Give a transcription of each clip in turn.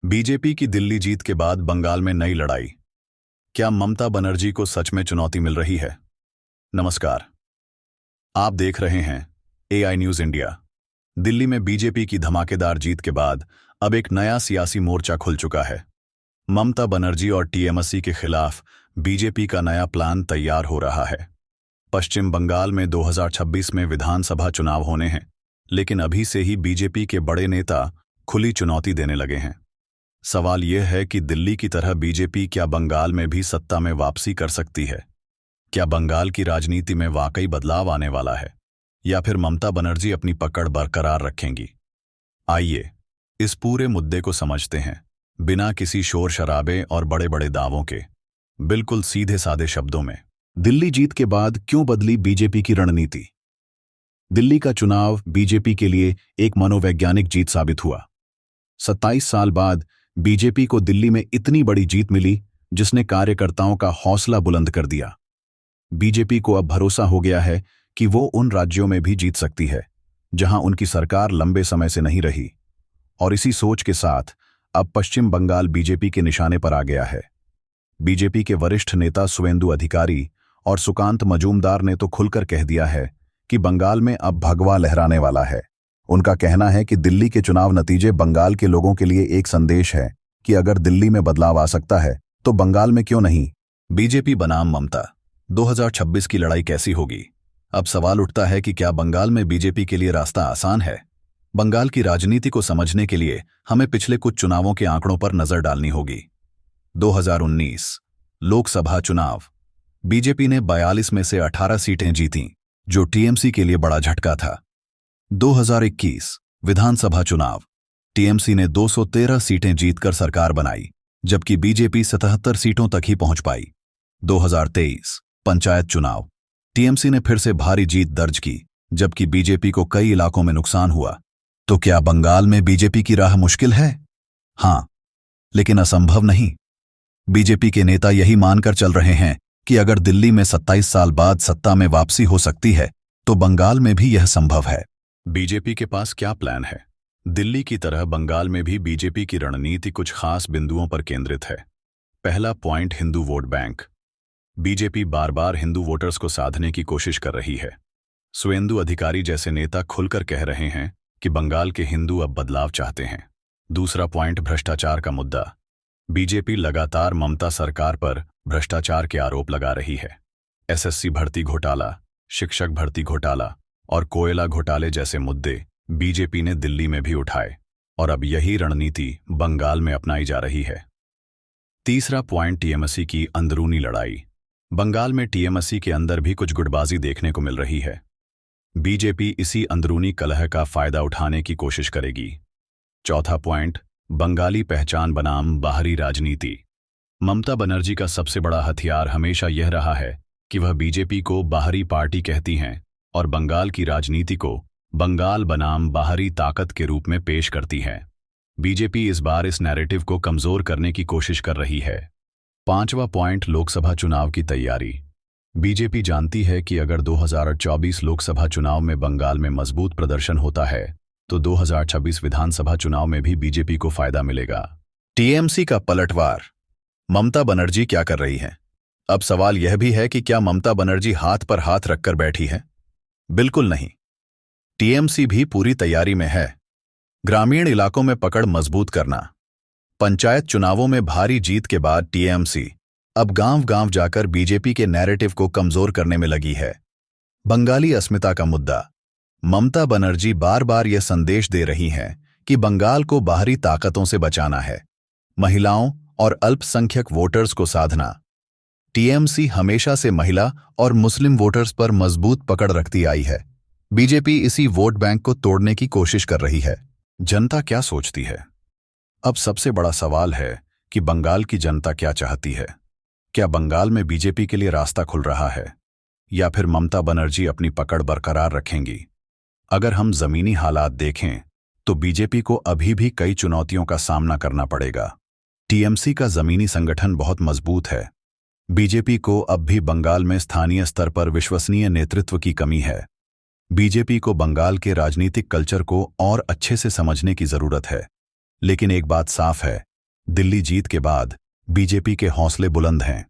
BJP की दिल्ली जीत के बाद बंगाल में नई लड़ाई। क्या ममता बनर्जी को सच में चुनौती मिल रही है? नमस्कार, आप देख रहे हैं एआई न्यूज इंडिया। दिल्ली में बीजेपी की धमाकेदार जीत के बाद अब एक नया सियासी मोर्चा खुल चुका है। ममता बनर्जी और टीएमसी के खिलाफ बीजेपी का नया प्लान तैयार हो रहा है। पश्चिम बंगाल में 2026 में विधानसभा चुनाव होने हैं, लेकिन अभी से ही बीजेपी के बड़े नेता खुली चुनौती देने लगे हैं। सवाल यह है कि दिल्ली की तरह बीजेपी क्या बंगाल में भी सत्ता में वापसी कर सकती है? क्या बंगाल की राजनीति में वाकई बदलाव आने वाला है, या फिर ममता बनर्जी अपनी पकड़ बरकरार रखेंगी? आइए इस पूरे मुद्दे को समझते हैं, बिना किसी शोर शराबे और बड़े बड़े दावों के, बिल्कुल सीधे सादे शब्दों में। दिल्ली जीत के बाद क्यों बदली बीजेपी की रणनीति? दिल्ली का चुनाव बीजेपी के लिए एक मनोवैज्ञानिक जीत साबित हुआ। 27 साल बाद बीजेपी को दिल्ली में इतनी बड़ी जीत मिली, जिसने कार्यकर्ताओं का हौसला बुलंद कर दिया। बीजेपी को अब भरोसा हो गया है कि वो उन राज्यों में भी जीत सकती है जहां उनकी सरकार लंबे समय से नहीं रही, और इसी सोच के साथ अब पश्चिम बंगाल बीजेपी के निशाने पर आ गया है। बीजेपी के वरिष्ठ नेता सुवेंदु अधिकारी और सुकांत मजूमदार ने तो खुलकर कह दिया है कि बंगाल में अब भगवा लहराने वाला है। उनका कहना है कि दिल्ली के चुनाव नतीजे बंगाल के लोगों के लिए एक संदेश है कि अगर दिल्ली में बदलाव आ सकता है तो बंगाल में क्यों नहीं। बीजेपी बनाम ममता, 2026 की लड़ाई कैसी होगी? अब सवाल उठता है कि क्या बंगाल में बीजेपी के लिए रास्ता आसान है? बंगाल की राजनीति को समझने के लिए हमें पिछले कुछ चुनावों के आंकड़ों पर नजर डालनी होगी। 2019 लोकसभा चुनाव, बीजेपी ने 42 में से 18 सीटें जीतीं, जो टीएमसी के लिए बड़ा झटका था। 2021 विधानसभा चुनाव, टीएमसी ने 213 सीटें जीतकर सरकार बनाई, जबकि बीजेपी 77 सीटों तक ही पहुंच पाई। 2023 पंचायत चुनाव, टीएमसी ने फिर से भारी जीत दर्ज की, जबकि बीजेपी को कई इलाकों में नुकसान हुआ। तो क्या बंगाल में बीजेपी की राह मुश्किल है? हां, लेकिन असंभव नहीं। बीजेपी के नेता यही मानकर चल रहे हैं कि अगर दिल्ली में 27 साल बाद सत्ता में वापसी हो सकती है, तो बंगाल में भी यह संभव है। बीजेपी के पास क्या प्लान है? दिल्ली की तरह बंगाल में भी बीजेपी की रणनीति कुछ खास बिंदुओं पर केंद्रित है। पहला point, Hindu vote bank. BJP बार बार हिंदू वोटर्स को साधने की कोशिश कर रही है। सुवेंदु अधिकारी जैसे नेता खुलकर कह रहे हैं कि बंगाल के हिंदू अब बदलाव चाहते हैं। दूसरा पॉइंट, भ्रष्टाचार का मुद्दा। बीजेपी लगातार ममता सरकार पर भ्रष्टाचार के आरोप लगा रही है। एसएससी भर्ती घोटाला, शिक्षक भर्ती घोटाला और कोयला घोटाले जैसे मुद्दे बीजेपी ने दिल्ली में भी उठाए, और अब यही रणनीति बंगाल में अपनाई जा रही है। तीसरा पॉइंट, टीएमसी की अंदरूनी लड़ाई। बंगाल में टीएमसी के अंदर भी कुछ गुटबाजी देखने को मिल रही है। बीजेपी इसी अंदरूनी कलह का फायदा उठाने की कोशिश करेगी। चौथा पॉइंट, बंगाली पहचान बनाम बाहरी राजनीति। ममता बनर्जी का सबसे बड़ा हथियार हमेशा यह रहा है कि वह बीजेपी को बाहरी पार्टी कहती हैं और बंगाल की राजनीति को बंगाल बनाम बाहरी ताकत के रूप में पेश करती है। बीजेपी इस बार इस नैरेटिव को कमजोर करने की कोशिश कर रही है। पांचवा पॉइंट, लोकसभा चुनाव की तैयारी। बीजेपी जानती है कि अगर 2024 लोकसभा चुनाव में बंगाल में मजबूत प्रदर्शन होता है तो 2026 विधानसभा चुनाव में भी बीजेपी को फायदा मिलेगा। टीएमसी का पलटवार। ममता बनर्जी क्या कर रही हैं? अब सवाल यह भी है कि क्या ममता बनर्जी हाथ पर हाथ रखकर बैठी है? बिल्कुल नहीं। टीएमसी भी पूरी तैयारी में है। ग्रामीण इलाकों में पकड़ मजबूत करना। पंचायत चुनावों में भारी जीत के बाद टीएमसी अब गांव-गांव जाकर बीजेपी के नैरेटिव को कमजोर करने में लगी है। बंगाली अस्मिता का मुद्दा। ममता बनर्जी बार बार यह संदेश दे रही हैं कि बंगाल को बाहरी ताकतों से बचाना है, महिलाओं और अल्पसंख्यक वोटर्स को साधना। टीएमसी हमेशा से महिला और मुस्लिम वोटर्स पर मजबूत पकड़ रखती आई है। बीजेपी इसी वोट बैंक को तोड़ने की कोशिश कर रही है। जनता क्या सोचती है? अब सबसे बड़ा सवाल है कि बंगाल की जनता क्या चाहती है। क्या बंगाल में बीजेपी के लिए रास्ता खुल रहा है, या फिर ममता बनर्जी अपनी पकड़ बरकरार रखेंगी? अगर हम जमीनी हालात देखें तो बीजेपी को अभी भी कई चुनौतियों का सामना करना पड़ेगा। टीएमसी का जमीनी संगठन बहुत मजबूत है। बीजेपी को अब भी बंगाल में स्थानीय स्तर पर विश्वसनीय नेतृत्व की कमी है। बीजेपी को बंगाल के राजनीतिक कल्चर को और अच्छे से समझने की जरूरत है। लेकिन एक बात साफ है दिल्ली जीत के बाद बीजेपी के हौसले बुलंद हैं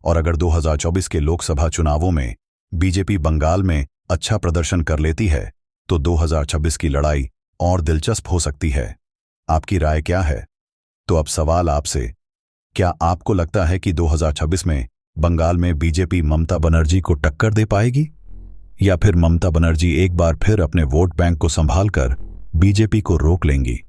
और अगर 2024 के लोकसभा चुनावों में बीजेपी बंगाल में अच्छा प्रदर्शन कर लेती है तो 2026 की लड़ाई और दिलचस्प हो सकती है। आपकी राय क्या है? तो अब सवाल आपसे, क्या आपको लगता है कि 2026 में बंगाल में बीजेपी ममता बनर्जी को टक्कर दे पाएगी, या फिर ममता बनर्जी एक बार फिर अपने वोट बैंक को संभालकर बीजेपी को रोक लेंगी?